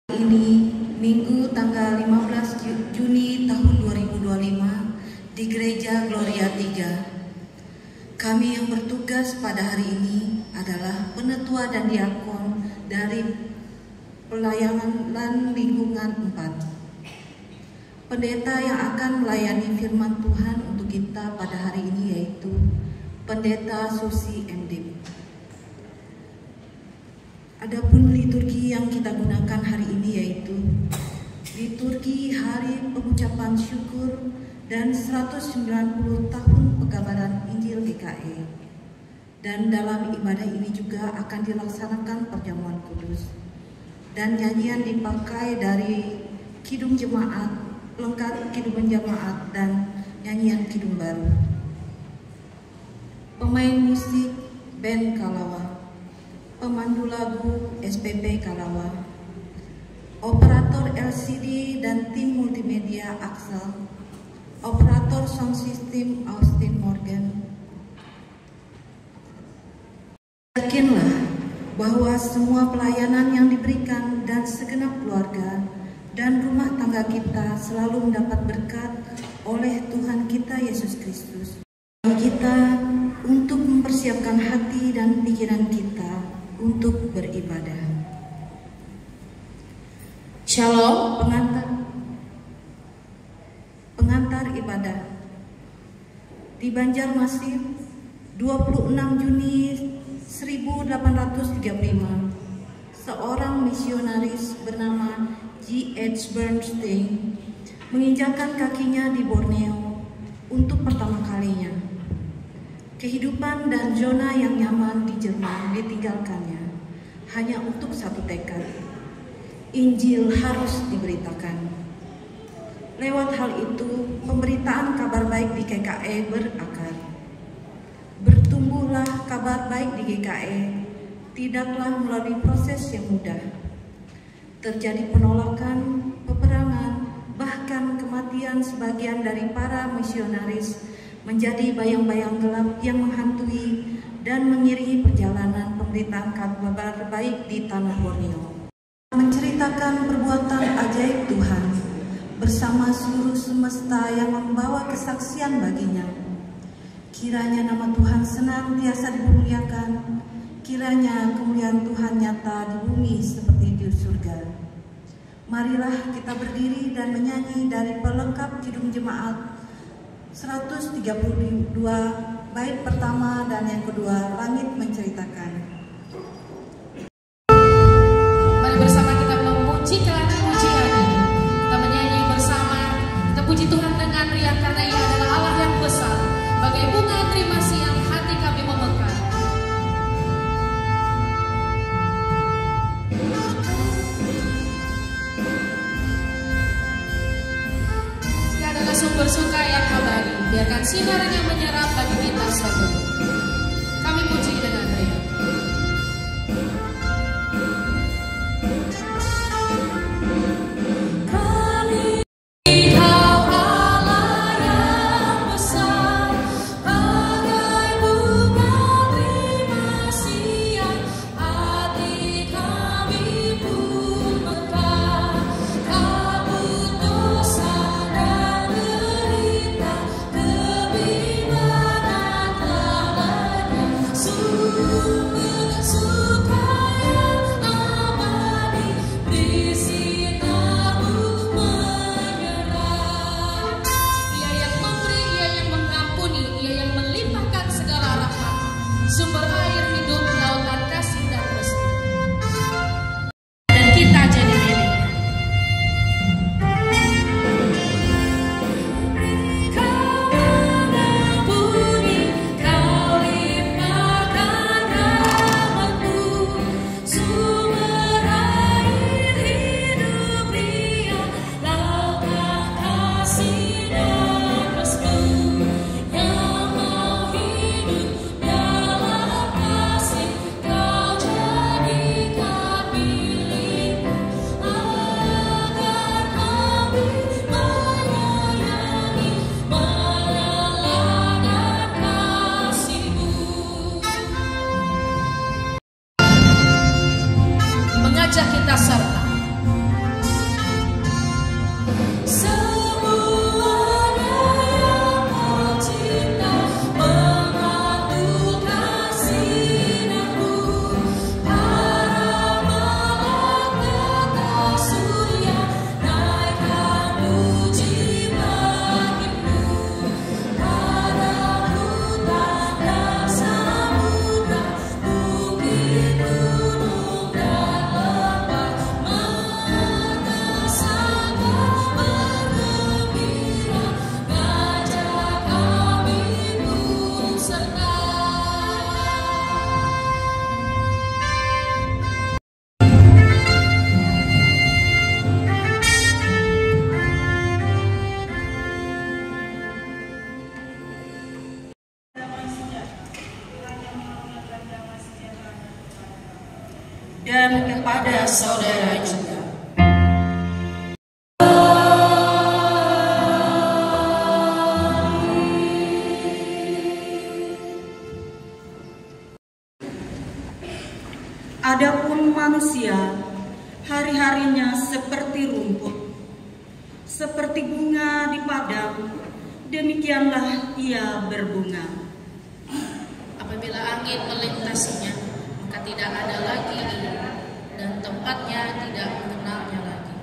Ini Minggu tanggal 15 Juni tahun 2025 di Gereja Gloria 3. Kami yang bertugas pada hari ini adalah penetua dan diakon dari pelayanan lingkungan 4. Pendeta yang akan melayani firman Tuhan untuk kita pada hari ini yaitu Pendeta Susi MD. Adapun liturgi yang kita gunakan hari ini yaitu liturgi Hari Pengucapan Syukur dan 190 tahun pekabaran Injil GKE. Dan dalam ibadah ini juga akan dilaksanakan perjamuan kudus. Dan nyanyian dipakai dari Kidung Jemaat, lengkap Kidung Jemaat dan nyanyian Kidung Baru. Pemain musik band Kalawa, pemandu lagu SPP Kalawa, operator LCD dan tim multimedia Axel, operator sound system Austin Morgan. Yakinlah bahwa semua pelayanan yang diberikan dan segenap keluarga dan rumah tangga kita selalu mendapat berkat oleh Tuhan kita Yesus Kristus. Bagi kita untuk mempersiapkan hati dan pikiran kita untuk beribadah. Shalom, pengantar ibadah. Di Banjarmasin, 26 Juni 1835, seorang misionaris bernama G.H. Bernstein menginjakkan kakinya di Borneo untuk pertama kalinya. Kehidupan dan zona yang nyaman di Jerman ditinggalkannya hanya untuk satu tekad. Injil harus diberitakan. Lewat hal itu, pemberitaan kabar baik di GKE berakar. Bertumbuhlah kabar baik di GKE tidaklah melalui proses yang mudah. Terjadi penolakan, peperangan, bahkan kematian sebagian dari para misionaris menjadi bayang-bayang gelap yang menghantui dan mengiringi perjalanan pemberitaan kabar baik di tanah Borneo. Menceritakan perbuatan ajaib Tuhan bersama seluruh semesta yang membawa kesaksian baginya. Kiranya nama Tuhan senantiasa dimuliakan, kiranya kemuliaan Tuhan nyata di bumi seperti di surga. Marilah kita berdiri dan menyanyi dari pelengkap Kidung Jemaat 132 bait pertama dan yang kedua, Langit Menceritakan. Mari bersama kita memujikan pujian ini. Kita menyanyi bersama, kita puji Tuhan dengan riang karena Ia adalah Allah yang besar. Bagai bunga terima kasih yang hati kami memekar. Dia adalah sumber suka yang abadi. Biarkan sinarnya menyerap bagi kita semua. Kami puji dengan riang. Kebimbangan telah saudara-saudara juga. Adapun manusia, hari-harinya seperti rumput, seperti bunga di padang, demikianlah ia berbunga. Apabila angin melintasinya, maka tidak ada lagi ia, dan tempatnya tidak mengenalnya lagi.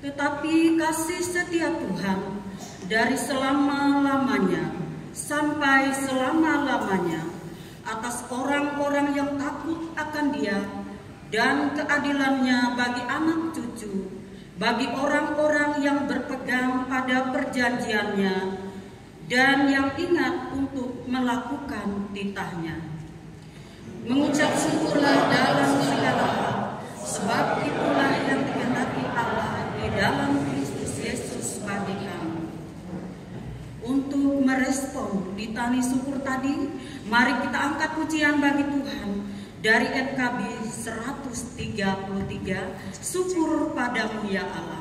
Tetapi kasih setia Tuhan dari selama-lamanya sampai selama-lamanya atas orang-orang yang takut akan Dia, dan keadilannya bagi anak cucu, bagi orang-orang yang berpegang pada perjanjiannya dan yang ingat untuk melakukan titahnya. Mengucap syukurlah dalam segala hal, sebab itulah yang dikehendaki Allah di dalam Kristus Yesus bagi kami. Untuk merespon litani syukur tadi, mari kita angkat pujian bagi Tuhan dari MKB 133, syukur padamu ya Allah.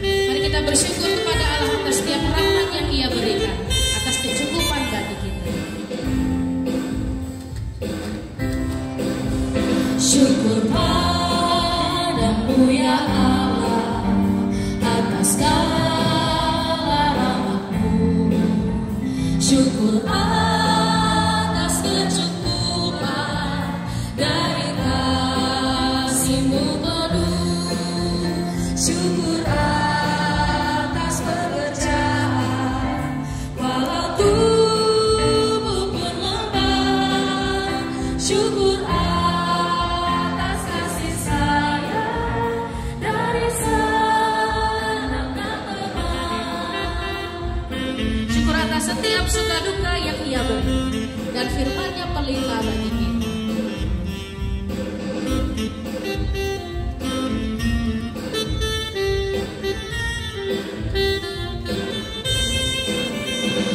Mari kita bersyukur kepada Allah atas setiap rahmat yang Ia berikan, atas kecukupan bagi kita. Syukur padamu ya Allah atas segala rahmat-Mu. Syukur atas kecukupan dari kasih-Mu penuh. Syukur atas pekerjaan walau tubuh pun lemah. Syukur atas kasih sayang dari senang dan teman. Syukur atas setiap suka duka yang Ia beri, dan firman-Nya pelita bagi kita.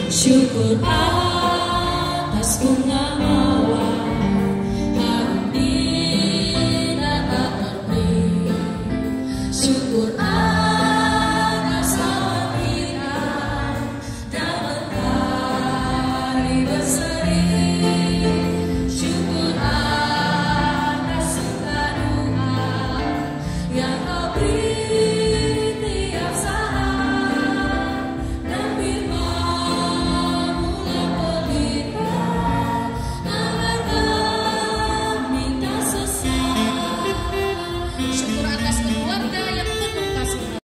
Syukur atas bunga mawar harum indah tak terbeli. Syukur atas awan hitam dan mentari berseri. Syukur atas suka duka yang Kau beri tiap saat, dan firman-Mu yang pelita agar kami tak sesat. Syukur atas keluarga yang penuh kasih.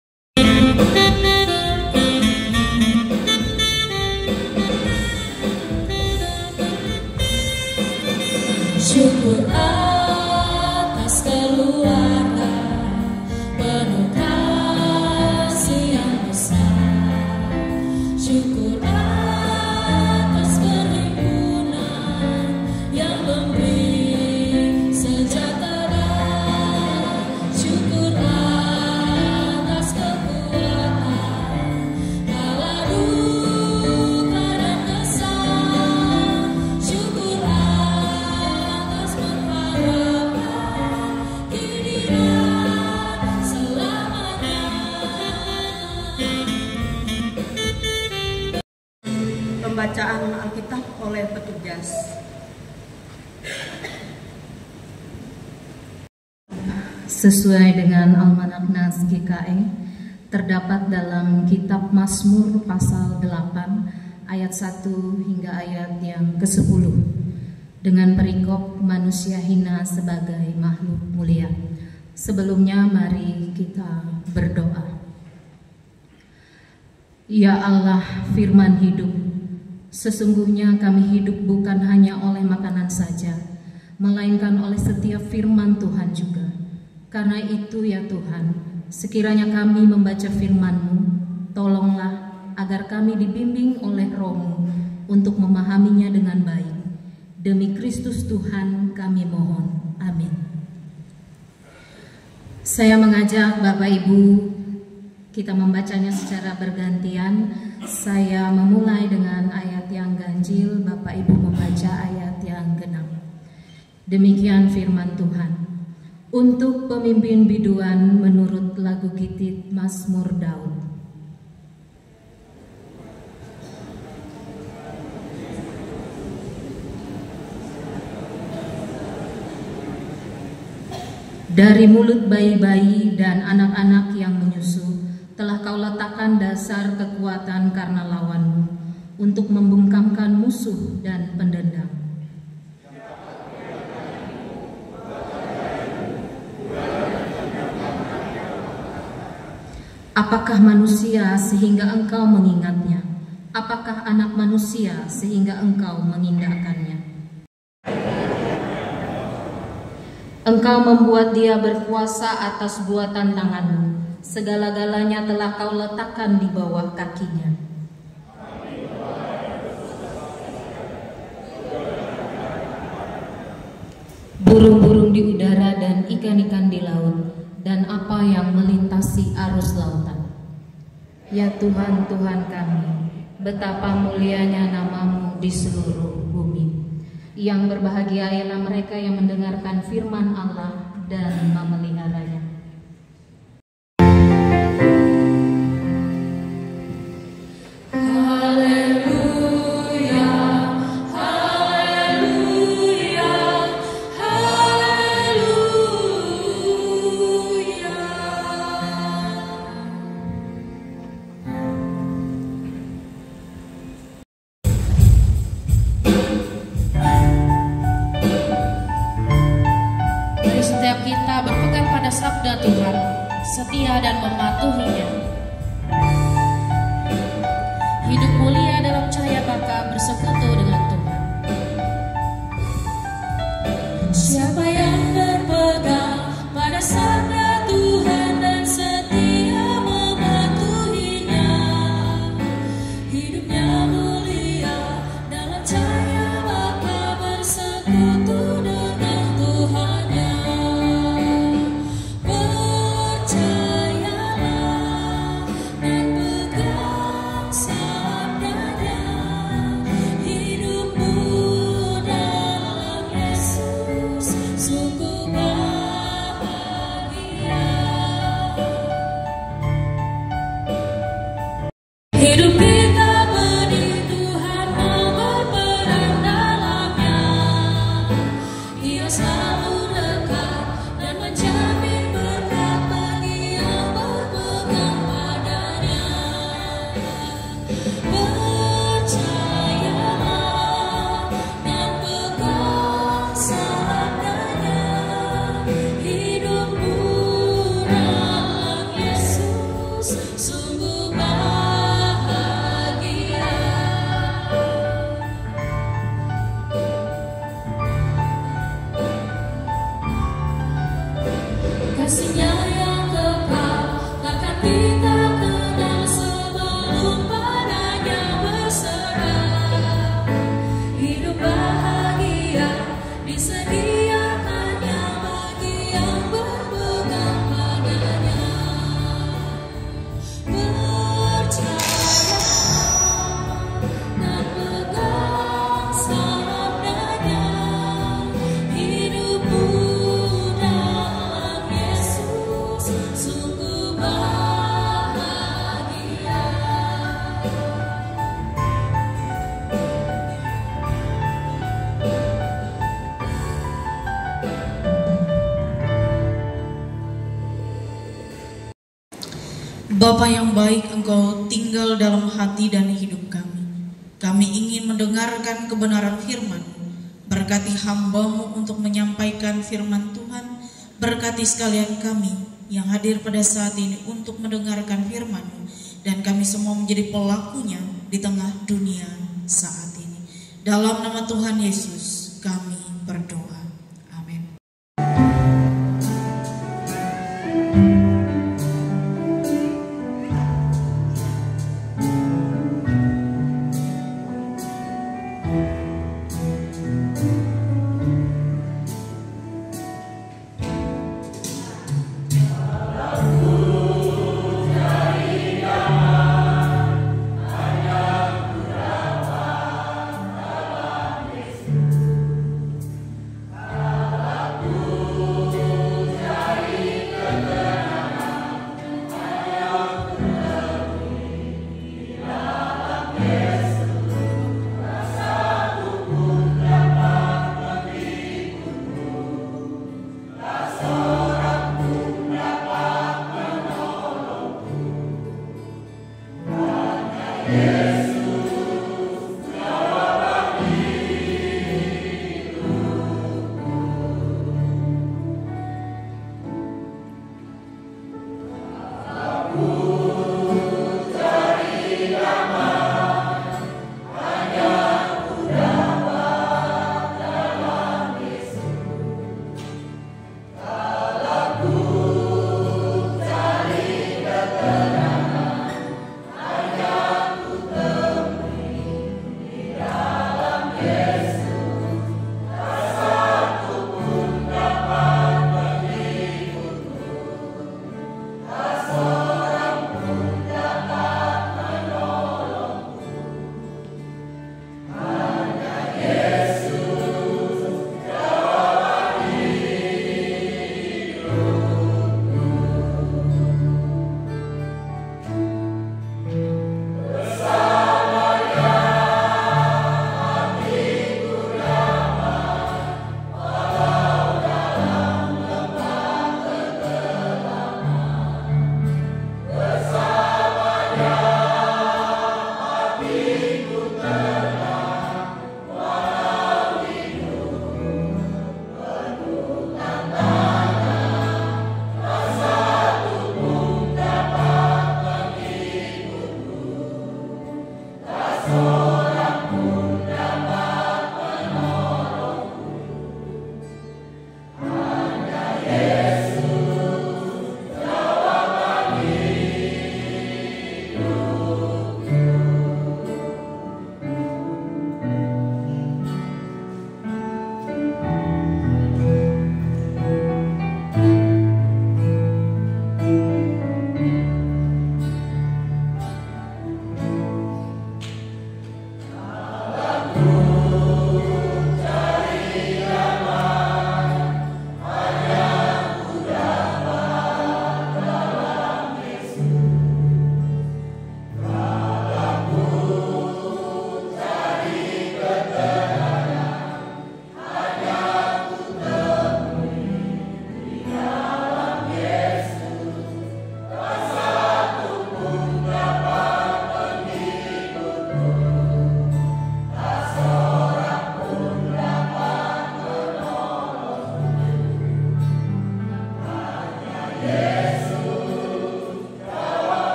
Syukur atas keluarga penuh kasih yang besar. Syukur atas perhimpunan yang memberi sejahtera. Syukur atas kekuatan kala duka dan kesal. Syukur atas pengharapan kini dan selamanya. Pembacaan Alkitab oleh petugas. Sesuai dengan Almanak Nas GKE, terdapat dalam kitab Mazmur pasal 8 ayat 1 hingga ayat yang ke-10 dengan perikop manusia hina sebagai makhluk mulia. Sebelumnya mari kita berdoa. Ya Allah, firman hidup, sesungguhnya kami hidup bukan hanya oleh makanan saja, melainkan oleh setiap firman Tuhan juga. Karena itu ya Tuhan, sekiranya kami membaca firman-Mu, tolonglah agar kami dibimbing oleh Roh-Mu untuk memahaminya dengan baik. Demi Kristus Tuhan kami mohon. Amin. Saya mengajak Bapak Ibu kita membacanya secara bergantian. Saya memulai dengan ayat yang ganjil, Bapak Ibu membaca ayat yang genap. Demikian firman Tuhan. Untuk pemimpin biduan menurut lagu Gitit Mazmur Daud. Dari mulut bayi-bayi dan anak-anak yang menyusu, telah kau letakkan dasar kekuatan karena lawanmu, untuk membungkamkan musuh dan pendendam. Apakah manusia sehingga engkau mengingatnya? Apakah anak manusia sehingga engkau mengindahkannya? Engkau membuat dia berkuasa atas buatan tanganmu. Segala-galanya telah kau letakkan di bawah kakinya. Burung-burung di udara dan ikan-ikan di laut, dan apa yang melintasi arus lautan. Ya Tuhan, Tuhan kami, betapa mulianya namamu di seluruh bumi. Yang berbahagia ialah mereka yang mendengarkan firman Allah dan memeliharanya. Sabda Tuhan, setia dan mematuhinya. Hidup mulia dalam cahaya baka bersekutu dengan Tuhan. Siapa yang berpegang pada sabda Tuhan dan setia mematuhinya, hidupnya mulia dalam cahaya baka bersekutu dengan Tuhannya. Bapa yang baik, Engkau tinggal dalam hati dan hidup kami. Kami ingin mendengarkan kebenaran firman. Berkati hamba-Mu untuk menyampaikan firman Tuhan. Berkati sekalian kami yang hadir pada saat ini untuk mendengarkan firman-Mu. Dan kami semua menjadi pelakunya di tengah dunia saat ini. Dalam nama Tuhan Yesus kami berdoa. Amin.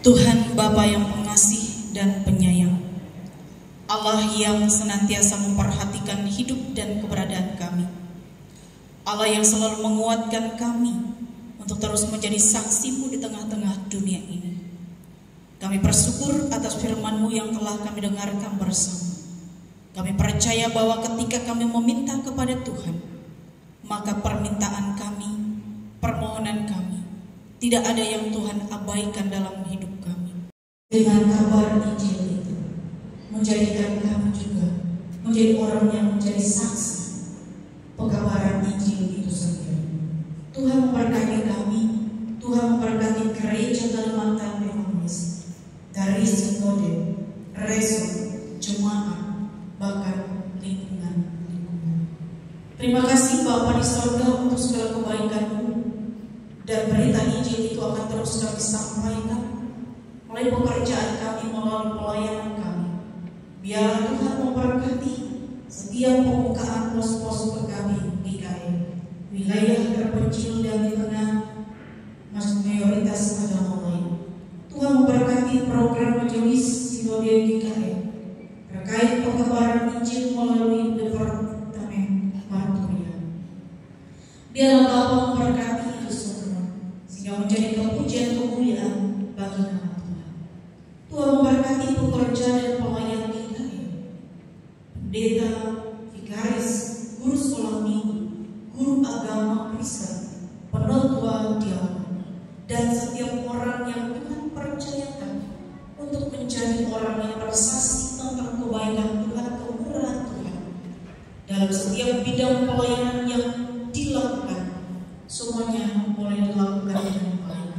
Tuhan Bapa yang pengasih dan penyayang, Allah yang senantiasa memperhatikan hidup dan keberadaan kami, Allah yang selalu menguatkan kami untuk terus menjadi saksi-Mu di tengah-tengah dunia ini. Kami bersyukur atas firman-Mu yang telah kami dengarkan bersama. Kami percaya bahwa ketika kami meminta kepada Tuhan, maka permintaan kami, permohonan kami, tidak ada yang Tuhan abaikan dalam hidup kami. Dengan kabar Injil itu, menjadikan kami juga menjadi orang yang menjadi saksi pekabaran Injil itu sendiri. Tuhan memberkati kami, Tuhan memberkati gereja Kalimantan Indonesia, dari sinode, reso, jemaat, bahkan lingkungan. Terima kasih Bapa di sorga untuk segala kebaikan-Mu, dan berita Injil itu akan terus kami sampaikan melalui pekerjaan kami, melalui pelayanan kami. Biar Tuhan memberkati setiap pembukaan pos-pos kami di GKI, wilayah terpencil dan di tengah mayoritas agama lain. Tuhan memberkati program majelis sinode GKI terkait pekabaran Injil melalui Departemen Marturia. Biarlah Bapa memberkati itu semua sehingga menjadi kepujian kemuliaan bagi nama Tuhan. Tuhan memberkati pekerja dan pelayan GKI, pendeta, vikaris, guru sekolah minggu, guru agama Kristen, penatua diakon, dan setiap orang yang Tuhan percayakan untuk menjadi orang yang bersaksi tentang kebaikan Tuhan, kemurahan Tuhan dalam setiap bidang pelayanan yang dilakukan. Semuanya boleh dilakukan dengan baik,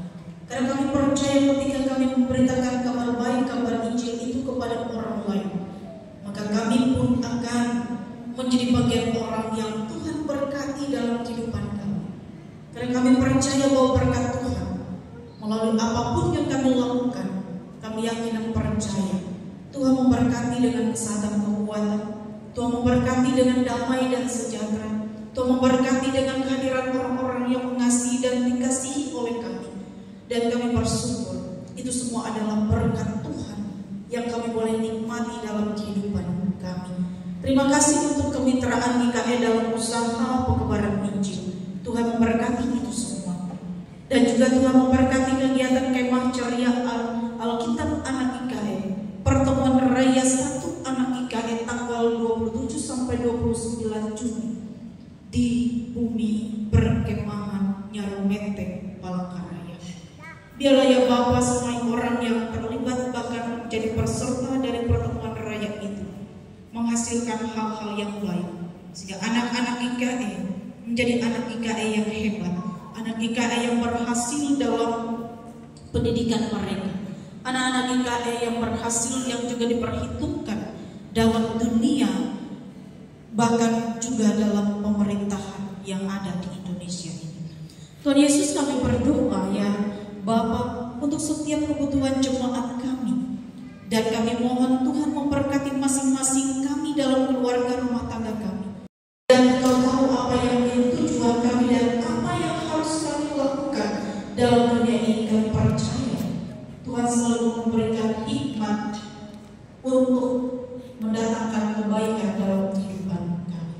karena kami percaya ketika kami memberitakan kabar baik, kabar Injil itu kepada orang lain, maka kami pun akan menjadi bagian orang yang Tuhan berkati dalam kehidupan kami. Karena kami percaya bahwa berkat Tuhan melalui apapun yang kami lakukan, kami yakin dan percaya Tuhan memberkati dengan kesehatan, kekuatan, Tuhan memberkati dengan damai dan sejahtera, Tuhan memberkati dengan kehadiran orang-orang yang mengasihi dan dikasihi oleh kami. Dan kami bersyukur itu semua adalah berkat Tuhan yang kami boleh nikmati dalam kehidupan kami. Terima kasih untuk kemitraan GKI dalam usaha pekabaran Injil. Tuhan memberkati itu semua. Dan juga Tuhan memberkati kegiatan kemah ceria Alkitab Anak GKI, pertemuan raya 1 Anak GKI tanggal 27 sampai 29 Juni di bumi perkemahan Nyaru Menteng, Palangkaraya. Biarlah ya Bapa semua orang yang terlibat bahkan menjadi peserta dari pertemuan raya itu menghasilkan hal-hal yang baik, sehingga anak-anak GKI menjadi anak GKI yang hebat, anak GKI yang berhasil dalam pendidikan mereka, anak-anak GKI yang berhasil yang juga diperhitungkan dalam dunia, bahkan juga dalam pemerintahan yang ada di Indonesia ini. Tuhan Yesus, kami berdoa ya Bapa untuk setiap kebutuhan jemaat kami, dan kami mohon Tuhan memberkati masing-masing kami dalam keluarga rumah tangga kami. Dan Engkau tahu apa yang menjadi tujuan kami dan apa yang harus kami lakukan dalam dunia ini. Kami percaya Tuhan selalu memberikan hikmat untuk mendatangkan kebaikan dalam kehidupan kami.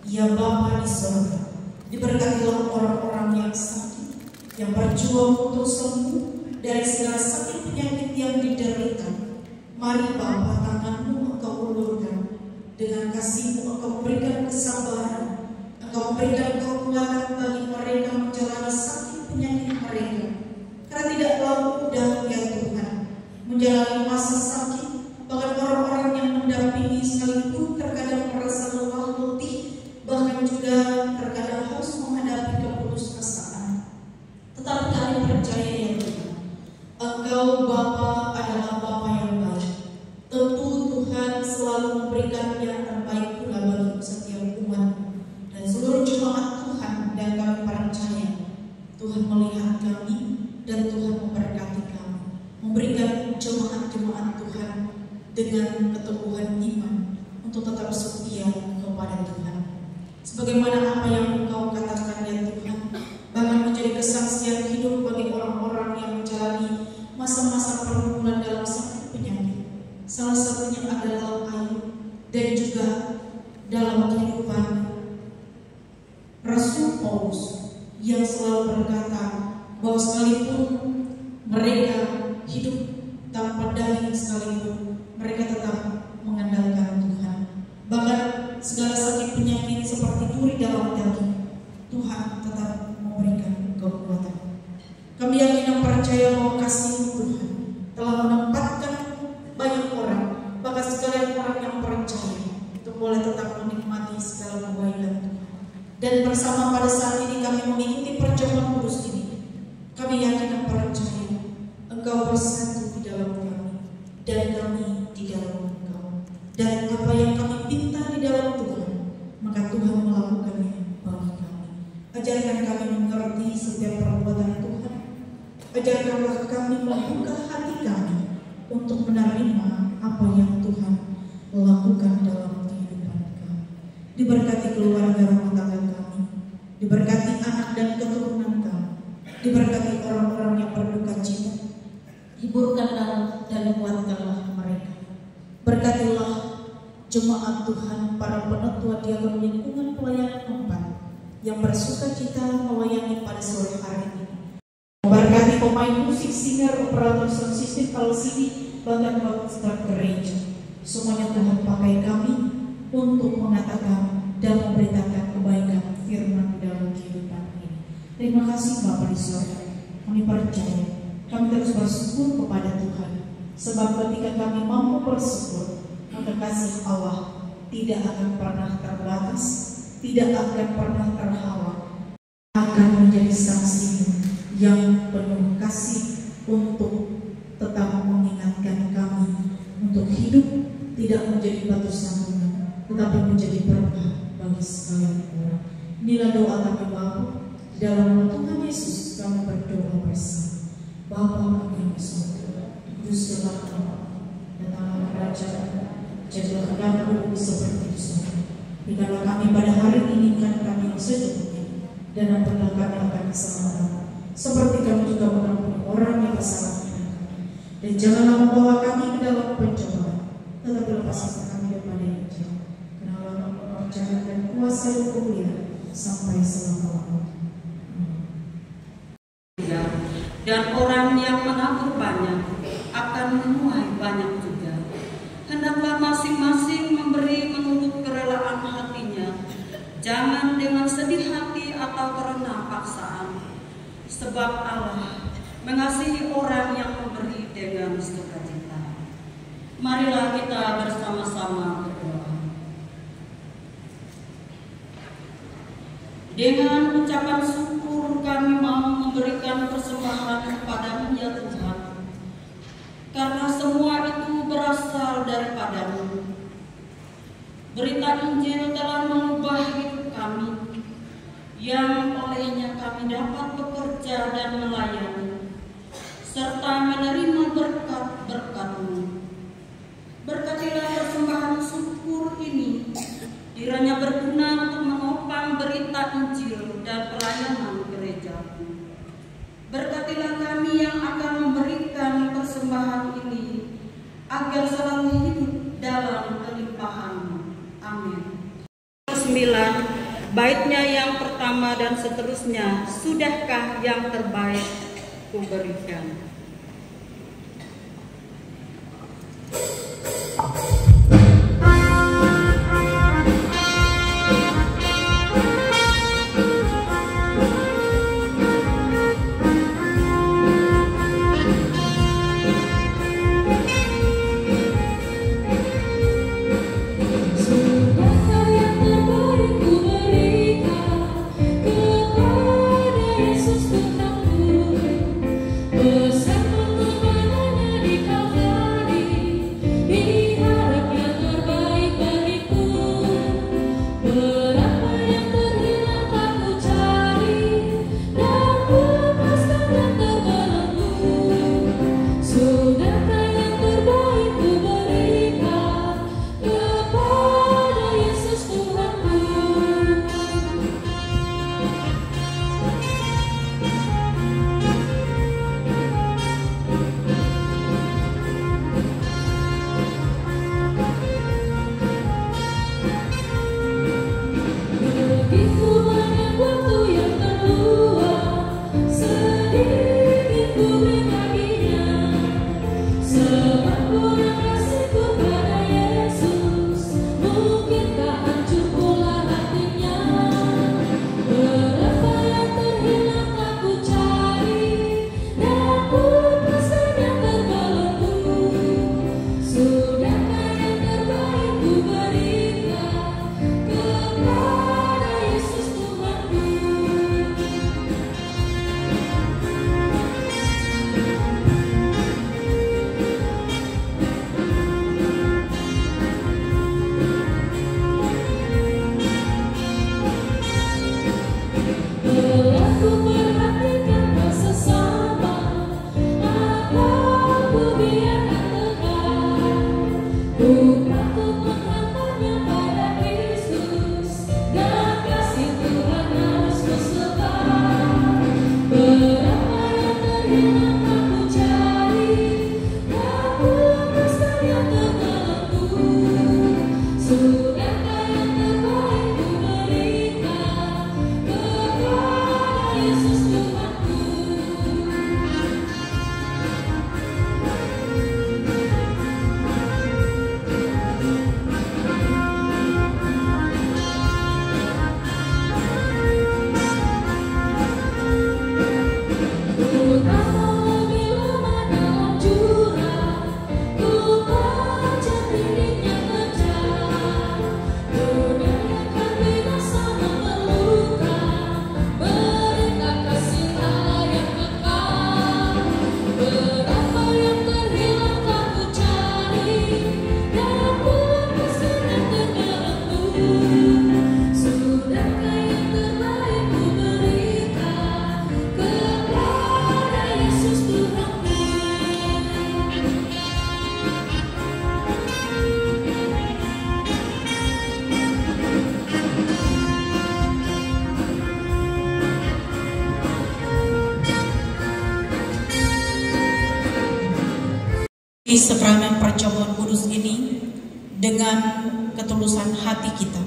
Ya Bapa di surga, diberkatilah orang-orang yang sakit, yang berjuang untuk sembuh dari segala sakit penyakit yang diderita. Mari Bapa, tangan-Mu Engkau ulurkan, dengan kasih-Mu Engkau memberikan kesabaran, Engkau memberikan kekuatan bagi mereka menjalani sakit penyakit mereka. Karena tidaklah mudah ya Tuhan menjalani masa sakit, bahkan orang-orang yang mendampingi sekalipun terkadang merasa lelah, letih, bahkan juga terkadang harus menghadapi keputusasaan. Tetapi kami percaya ya Tuhan, Engkau Bapa adalah Bapa yang baik. Tentu Tuhan selalu memberikan yang terbaik pula bagi setiap umat dan seluruh jemaat Tuhan. Dan kami percaya Tuhan melihat kami dan Tuhan memberkati kami, memberikan jemaat-jemaat Tuhan dengan keteguhan iman untuk tetap setia kepada Tuhan. Sebagaimana apa yang Engkau katakan ya Tuhan, bahkan menjadi kesaksian hidup bagi orang-orang yang menjalani masa-masa pergumulan dalam sakit penyakit, salah satunya adalah Ayub, dan juga dalam kehidupan Rasul Paulus yang selalu berkata bahwa sekalipun mereka hidup tanpa daging sekalipun, mereka tetap mengandalkan Tuhan. Bahkan segala sakit penyakit seperti duri dalam daging, Tuhan tetap memberikan kekuatan. Kami yakin dan percaya bahwa kasih Tuhan telah menempatkan banyak orang, bahkan segala orang yang percaya untuk boleh tetap menikmati segala kebaikan Tuhan. Dan bersama pada saat ini kami mengikuti perjamuan kudus ini, kami yakin dan percaya Engkau bersatu di dalam kami dan kami di dalam Engkau. Dan apa yang kami pinta di dalam Tuhan, maka Tuhan melakukannya bagi kami. Ajarkan kami mengerti setiap perbuatan Tuhan. Ajarkanlah kami membuka hati kami untuk menerima apa yang Tuhan lakukan dalam kehidupan kami. Diberkati keluarga rumah tangga kami, diberkati anak dan keturunan kami, diberkati orang-orang yang berduka cita. Hiburkanlah dan kuatkanlah mereka. Berkatilah jemaat Tuhan, para penetua diakon lingkungan pelayanan 4 yang bersuka cita melayani pada sore hari ini. Berkati pemain musik, singer, operator sound system, LCD, bahkan staf gereja. Semuanya Tuhan pakai kami untuk mengatakan dan memberitakan kebaikan firman dalam kehidupan ini. Terima kasih Bapak di surga. Kami percaya, kami terus bersyukur kepada Tuhan, sebab ketika kami mampu bersyukur, maka kasih Allah tidak akan pernah terbatas, tidak akan pernah terhalang, akan menjadi saksi yang penuh kasih untuk tetap mengingatkan kami untuk hidup tidak menjadi batu sandungan, tetapi menjadi berkah bagi sekalian orang. Inilah doa kami Bapa, di dalam nama Tuhan Yesus kami berdoa bersama. Bapa kami yang di surga, kuduskanlah namamu, datanglah kerajaanmu, jadilah kehendakmu seperti di surga. Berikanlah kami pada hari ini makan kami yang secukupnya, dan ampunilah kami akan kesalahan, seperti kami juga mengampuni orang yang bersalah kepada kami. Dan janganlah membawa kami ke dalam pencobaan, tetapi lepaskanlah kami daripada yang jahat. Karena Allah mempercayai dan kuasa dan kemuliaan sampai selama-lamanya. Dan orang yang menabur banyak akan menuai banyak juga. Hendaklah masing-masing memberi menurut kerelaan hatinya, jangan dengan sedih hati atau karena paksaan. Sebab Allah mengasihi orang yang memberi dengan sukacita. Marilah kita bersama-sama berdoa. Dengan ucapan syukur kami mau memberikan persembahan kepadamu ya Tuhan, karena semua itu berasal daripada-Mu. Berita Injil telah mengubah hidup kami, yang olehnya kami dapat bekerja dan melayani, serta menerima berkat-berkat-Mu. Berkatilah persembahan syukur ini, kiranya berguna untuk menopang berita Injil dan pelayanan gereja-Mu. Berkatilah kami yang akan memberikan persembahan ini, agar selalu hidup dalam kelimpahan-Mu. Amin. 9. Baitnya yang pertama dan seterusnya, sudahkah yang terbaik kuberikan? Yesus Tuhanku, Di sakramen perjamuan kudus ini dengan ketulusan hati kita,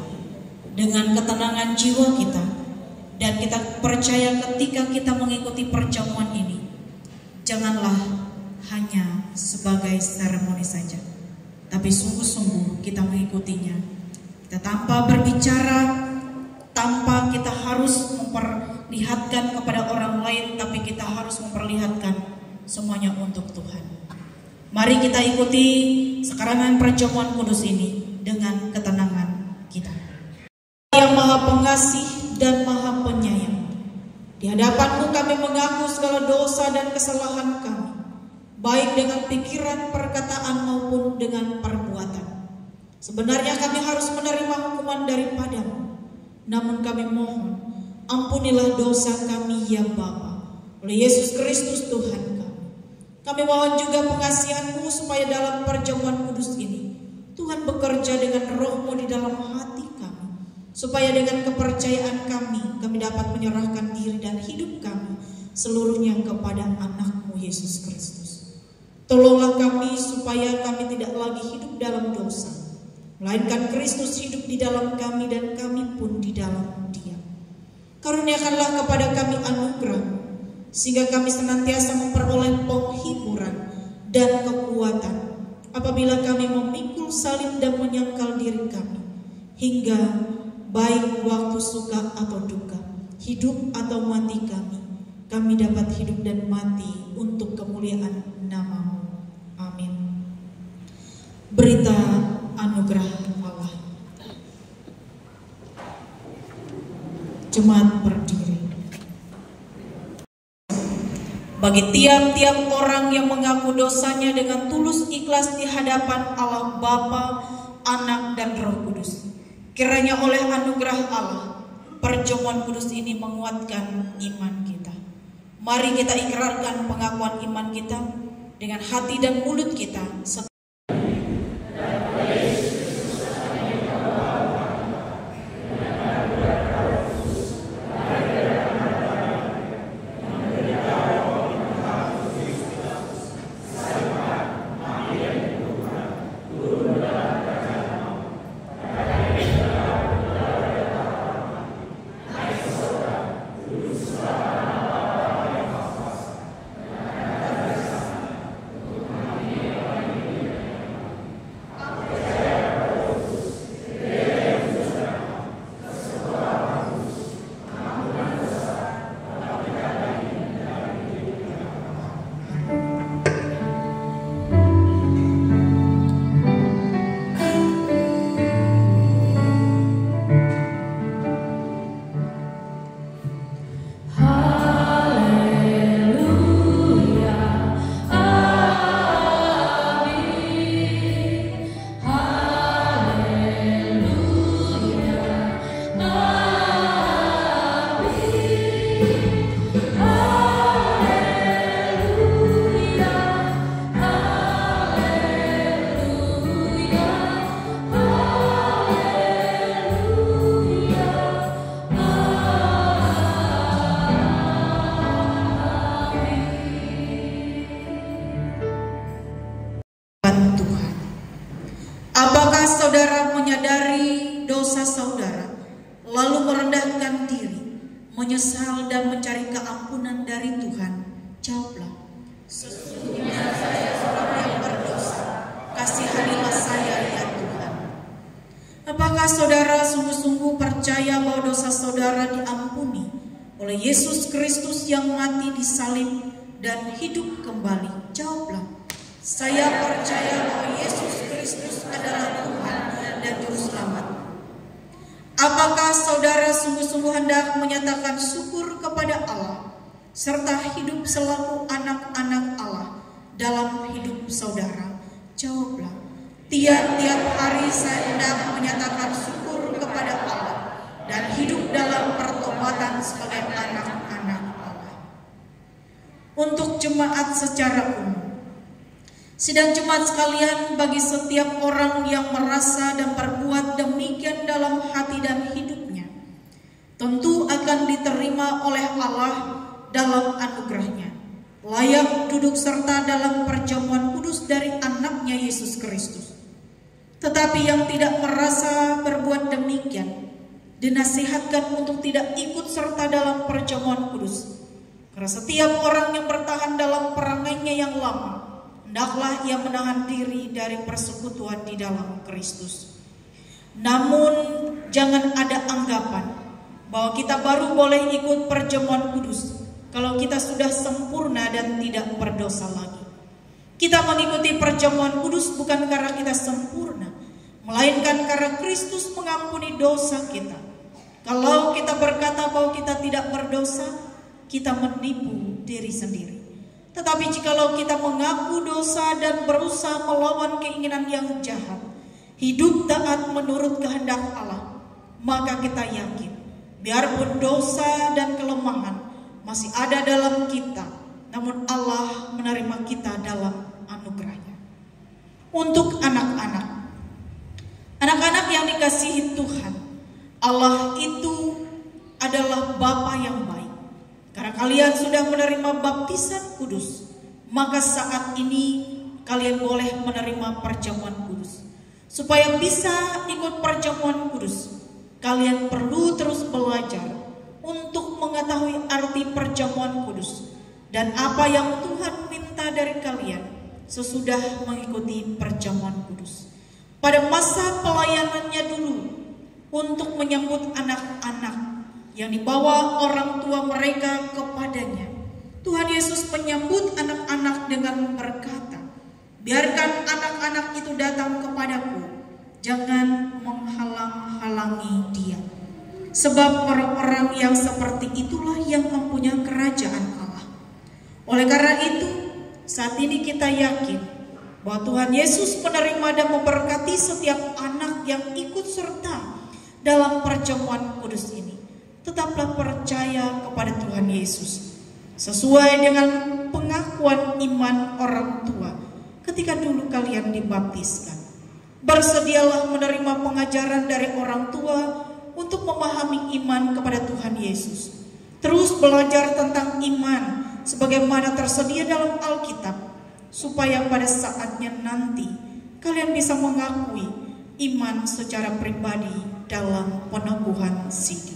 dengan ketenangan jiwa kita, dan kita percaya ketika kita mengikuti perjamuan ini, janganlah hanya sebagai seremoni saja, tapi sungguh-sungguh kita mengikutinya. Kita tanpa berbicara, tanpa kita harus memperlihatkan kepada orang lain, tapi kita harus memperlihatkan semuanya untuk Tuhan. Mari kita ikuti sakramen perjamuan kudus ini dengan ketenangan kita. Yang Maha Pengasih dan Maha Penyayang, di hadapan-Mu kami mengaku segala dosa dan kesalahan kami, baik dengan pikiran, perkataan maupun dengan perbuatan. Sebenarnya kami harus menerima hukuman daripada-Mu, namun kami mohon, ampunilah dosa kami ya Bapa, oleh Yesus Kristus Tuhan kami. Kami mohon juga pengasihan-Mu supaya dalam perjamuan kudus ini Tuhan bekerja dengan Roh-Mu di dalam hati kami, supaya dengan kepercayaan kami dapat menyerahkan diri dan hidup kami seluruhnya kepada anak-Mu Yesus Kristus. Tolonglah kami supaya kami tidak lagi hidup dalam dosa, melainkan Kristus hidup di dalam kami dan kami pun di dalam Dia. Karuniakanlah kepada kami anugerah sehingga kami senantiasa memperoleh penghiburan dan kekuatan apabila kami memikul salib dan menyangkal diri kami, hingga baik waktu suka atau duka, hidup atau mati kami dapat hidup dan mati untuk kemuliaan nama-Mu. Amin. Berita anugerah Allah. Jemaat berdiri. Bagi tiap-tiap orang yang mengaku dosanya dengan tulus ikhlas di hadapan Allah Bapa, Anak, dan Roh Kudus, kiranya oleh anugerah Allah, perjamuan kudus ini menguatkan iman kita. Mari kita ikrarkan pengakuan iman kita dengan hati dan mulut kita. saudara menyadari dosa saudara, lalu merendahkan diri, menyesal dan mencari keampunan dari Tuhan, jawablah, sesungguhnya saya seorang yang berdosa, kasihanilah saya ya Tuhan. Apakah saudara sungguh-sungguh percaya bahwa dosa saudara diampuni oleh Yesus Kristus yang mati di salib dan hidup kembali? Jawablah, saya percaya bahwa Yesus Kristus adalah Tuhan dan Juru Selamat. Apakah saudara sungguh-sungguh hendak menyatakan syukur kepada Allah serta hidup selaku anak-anak Allah dalam hidup saudara? Jawablah, tiap-tiap hari saya hendak menyatakan syukur kepada Allah dan hidup dalam pertobatan sebagai anak-anak Allah. Untuk jemaat secara umum, sidang jemaat sekalian, bagi setiap orang yang merasa dan berbuat demikian dalam hati dan hidupnya, tentu akan diterima oleh Allah dalam anugerahnya, layak duduk serta dalam perjamuan kudus dari anaknya Yesus Kristus. Tetapi yang tidak merasa berbuat demikian, dinasihatkan untuk tidak ikut serta dalam perjamuan kudus. Karena setiap orang yang bertahan dalam perangainya yang lama, hendaklah ia menahan diri dari persekutuan di dalam Kristus. Namun jangan ada anggapan bahwa kita baru boleh ikut perjamuan kudus kalau kita sudah sempurna dan tidak berdosa lagi. Kita mengikuti perjamuan kudus bukan karena kita sempurna, melainkan karena Kristus mengampuni dosa kita. Kalau kita berkata bahwa kita tidak berdosa, kita menipu diri sendiri. Tetapi jikalau kita mengaku dosa dan berusaha melawan keinginan yang jahat, hidup taat menurut kehendak Allah, maka kita yakin, biarpun dosa dan kelemahan masih ada dalam kita, namun Allah menerima kita dalam anugerahnya. Untuk anak-anak yang dikasihi Tuhan, Allah itu adalah Bapa yang baik. Karena kalian sudah menerima baptisan kudus, maka saat ini kalian boleh menerima perjamuan kudus. Supaya bisa ikut perjamuan kudus, kalian perlu terus belajar untuk mengetahui arti perjamuan kudus dan apa yang Tuhan minta dari kalian sesudah mengikuti perjamuan kudus. Pada masa pelayanannya dulu, untuk menyambut anak-anak yang dibawa orang tua mereka kepadanya, Tuhan Yesus menyambut anak-anak dengan berkata, biarkan anak-anak itu datang kepadaku, jangan menghalang-halangi dia. Sebab orang-orang yang seperti itulah yang mempunyai kerajaan Allah. Oleh karena itu, saat ini kita yakin bahwa Tuhan Yesus menerima dan memberkati setiap anak yang ikut serta dalam perjamuan kudus ini. Tetaplah percaya kepada Tuhan Yesus sesuai dengan pengakuan iman orang tua ketika dulu kalian dibaptiskan. Bersedialah menerima pengajaran dari orang tua untuk memahami iman kepada Tuhan Yesus. Terus belajar tentang iman sebagaimana tersedia dalam Alkitab, supaya pada saatnya nanti kalian bisa mengakui iman secara pribadi dalam peneguhan sidi.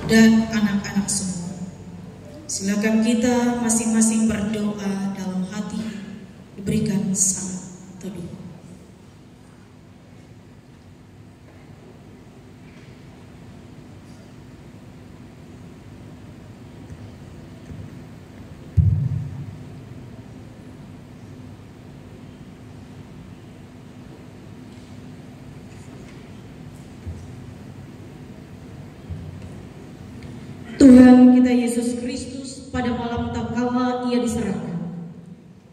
dan anak-anak semua. Silakan kita masing-masing berdoa dalam hati, diberikan saat teduh. Tuhan kita Yesus Kristus, pada malam tatkala Ia diserahkan,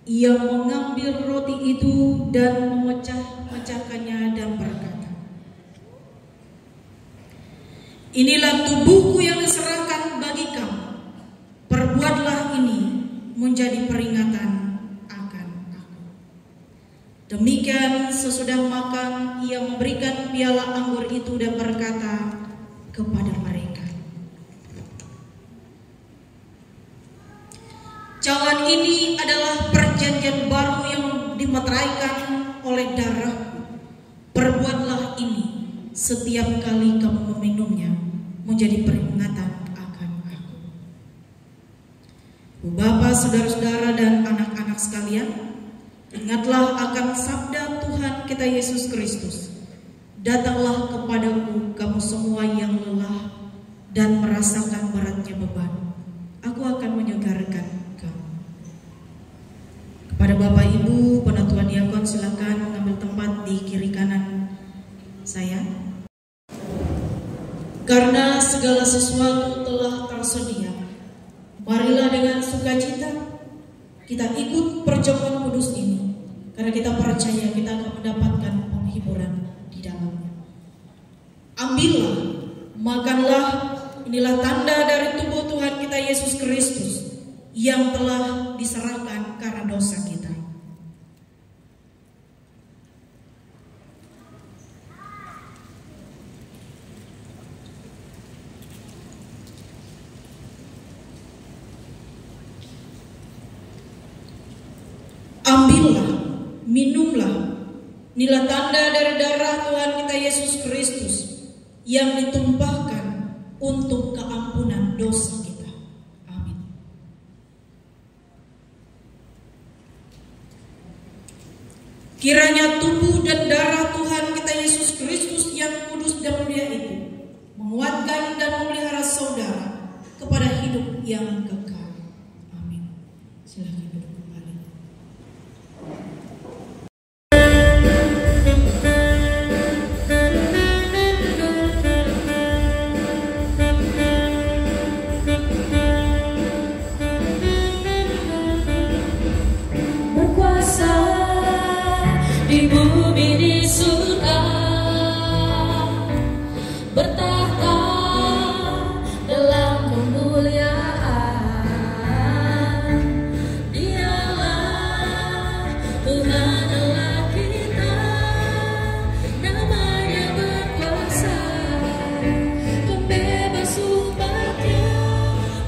Ia mengambil roti itu dan memecah-mecahkannya dan berkata, "Inilah tubuhku yang diserahkan bagi kamu. Perbuatlah ini menjadi peringatan akan aku." Demikian sesudah makan, Ia memberikan piala anggur itu dan berkata kepada mereka, "Cawan ini adalah perjanjian baru yang dimeteraikan oleh darahku. Perbuatlah ini setiap kali kamu meminumnya menjadi peringatan akan aku." Bapak, saudara-saudara, dan anak-anak sekalian, ingatlah akan sabda Tuhan kita Yesus Kristus. "Datanglah kepadaku kamu semua yang lelah dan merasakan beratnya beban. Aku akan menyegarkan." Kepada Bapak Ibu Penatua Diakon, silakan mengambil tempat di kiri kanan saya. Karena segala sesuatu telah tersedia, marilah dengan sukacita kita ikut perjamuan kudus ini, karena kita percaya kita akan mendapatkan penghiburan di dalamnya. Ambillah, makanlah, inilah tanda dari tubuh Tuhan kita Yesus Kristus yang telah diserahkan karena dosa kita. Ambillah, minumlah, inilah tanda dari darah Tuhan kita Yesus Kristus yang ditumpahkan untuk keampunan dosa kita. Amin. Kiranya tubuh dan darah Tuhan kita Yesus Kristus yang kudus dan mulia itu menguatkan dan memelihara saudara kepada hidup yang kekal. Amin. Silakan duduk kembali. Berkuasa di bumi di surga, bertahta dalam kemuliaan. Dialah Tuhan Allah kita, namanya berkuasa, pembebas umatnya.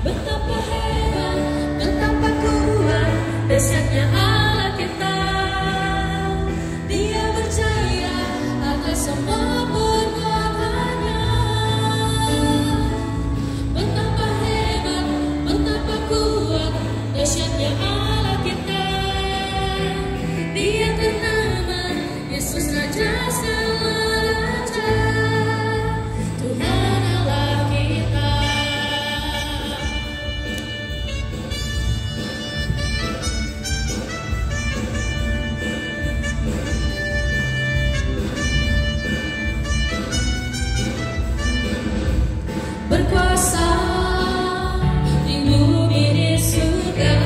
Betapa hebat, betapa kuat dahsyatnya Allah kita. Dia percaya akan semua perbuatannya. Betapa hebat, betapa kuat dahsyatnya Allah kita. Dia ternama Yesus Raja segala raja, Tuhan Allah kita. Berkuasa di bumi di surga,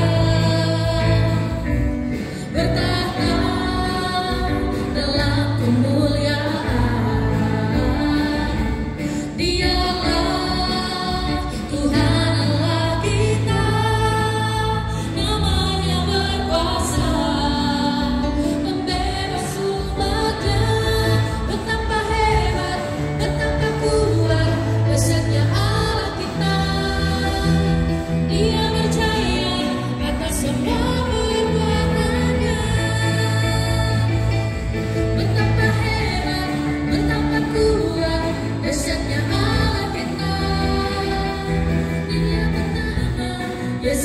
bertahta dalam kemuliaan.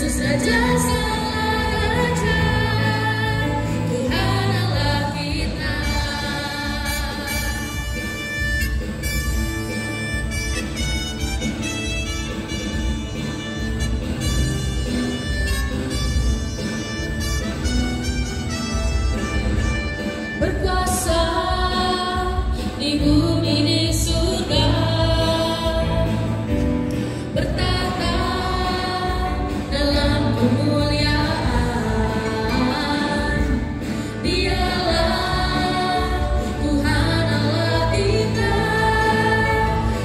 Yesus Raja segala raja, Tuhan Allah kita. Berkuasa di bumi di surga, bertata dalam kemuliaan. Dialah Tuhan Allah kita,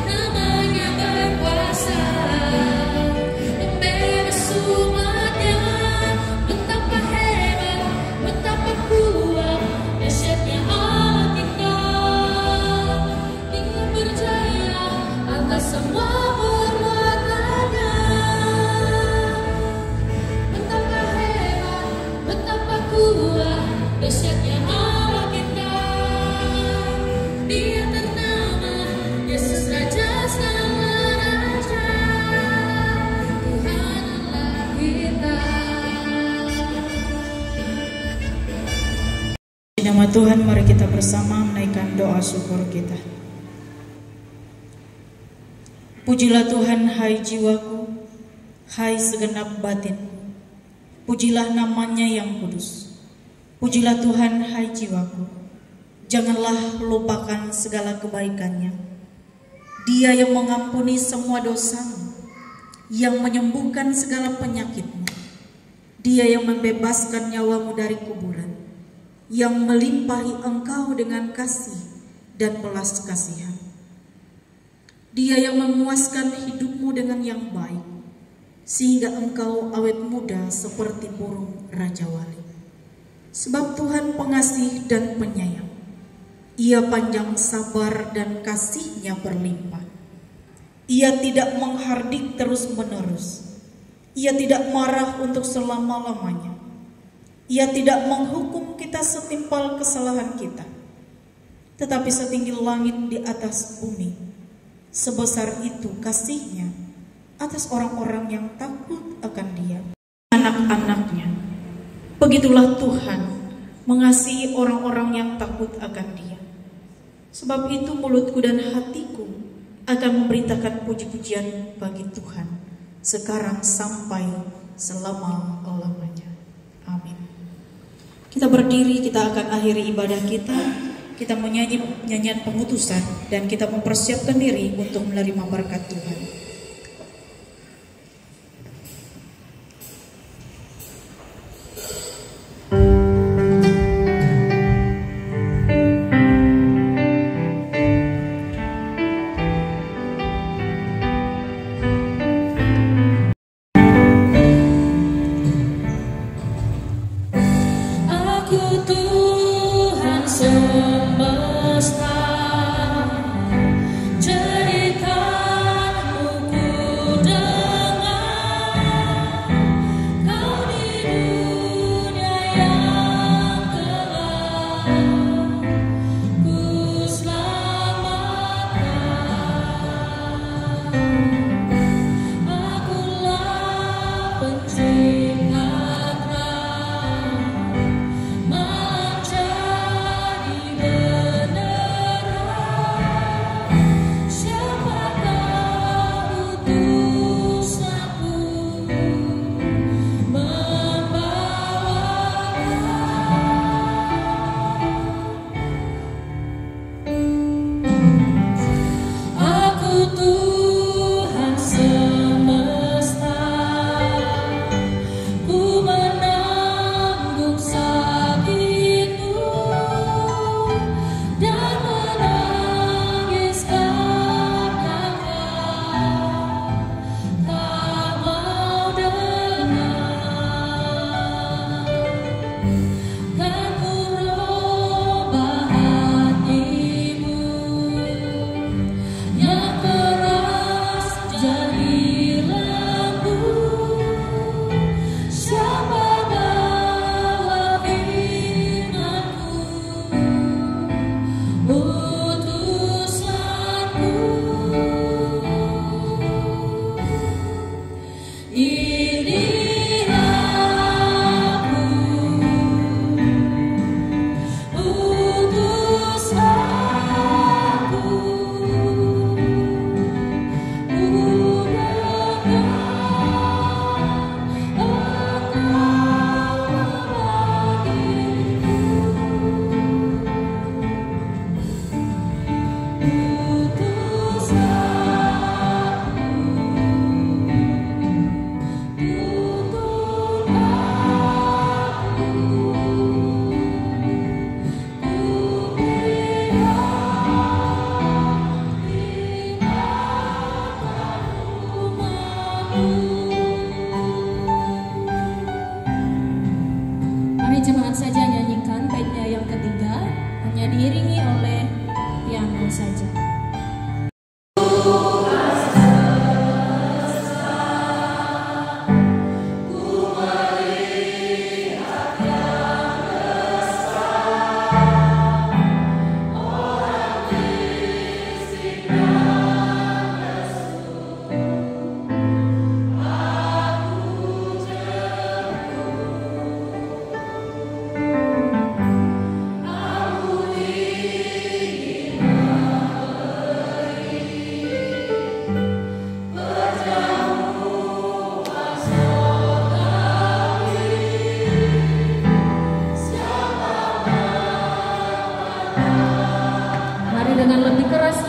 namanya berkuasa, membebas umatnya. Betapa hebat, betapa kuat, dahsyatnya Allah kita. Dia berjaya atas semua perbuatannya. Betapa hebat, betapa kuat, dahsyatnya Allah kita. Dia ternama Yesus Raja segala raja, Tuhan Allah kita. Di nama Tuhan, mari kita bersama menaikkan doa syukur kita. Pujilah Tuhan, hai jiwaku, hai segenap batinku. Pujilah namanya yang kudus. Pujilah Tuhan, hai jiwaku. Janganlah lupakan segala kebaikannya. Dia yang mengampuni semua dosamu, yang menyembuhkan segala penyakitmu. Dia yang membebaskan nyawamu dari kuburan, yang melimpahi engkau dengan kasih dan belas kasihan. Dia yang memuaskan hidupmu dengan yang baik, sehingga engkau awet muda seperti burung Raja Wali. Sebab Tuhan pengasih dan penyayang, Ia panjang sabar dan kasih-Nya berlimpah. Ia tidak menghardik terus-menerus, Ia tidak marah untuk selama-lamanya. Ia tidak menghukum kita setimpal kesalahan kita, tetapi setinggi langit di atas bumi, sebesar itu kasih-Nya atas orang-orang yang takut akan Dia, anak-anaknya. Begitulah Tuhan mengasihi orang-orang yang takut akan Dia. Sebab itu mulutku dan hatiku akan memberitakan puji-pujian bagi Tuhan, sekarang sampai selama-lamanya. Amin. Kita berdiri, kita akan akhiri ibadah kita. Kita menyanyi nyanyian pengutusan dan kita mempersiapkan diri untuk menerima berkat Tuhan. Aku Tuhan semesta, ceritamu ku dengar. Kau di dunia yang gelap, ku selamatkan. Akulah pencipta Tuhan semesta,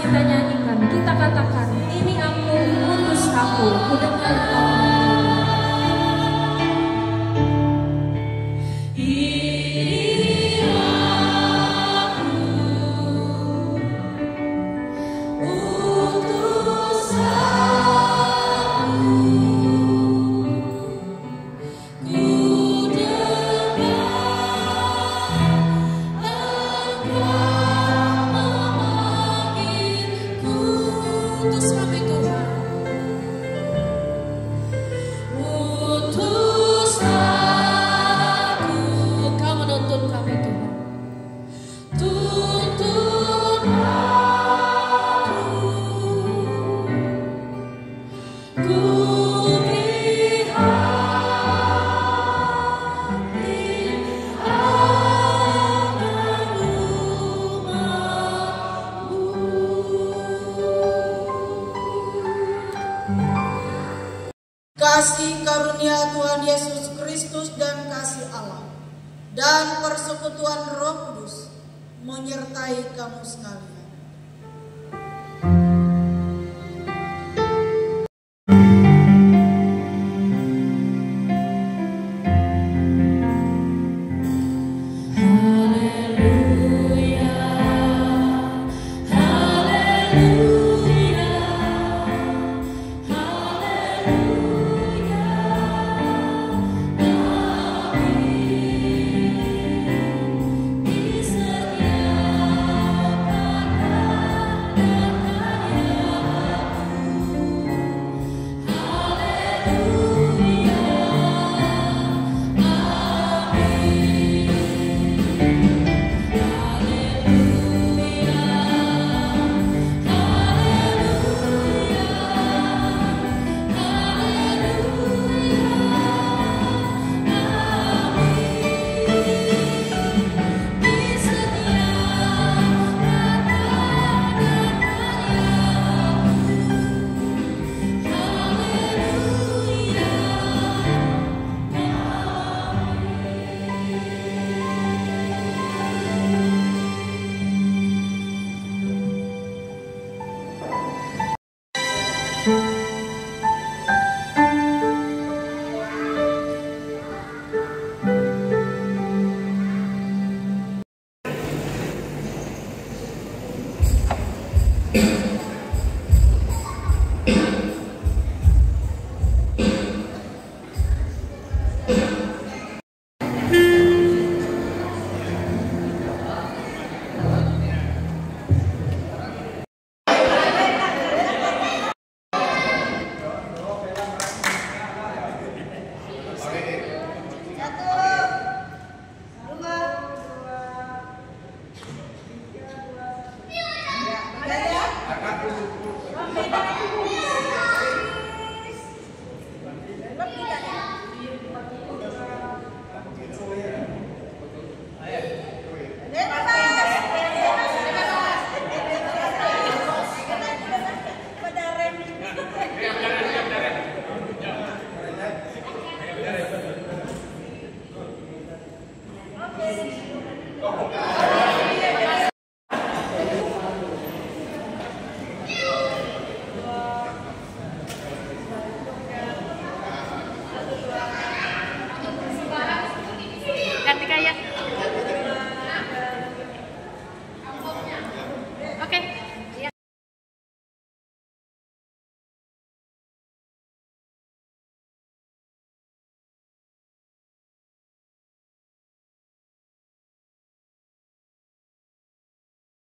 kita nyanyikan, kita katakan, ini aku, utus aku, kudengar kau. Kasih karunia Tuhan Yesus Kristus dan kasih Allah dan persekutuan Roh Kudus menyertai kamu sekalian.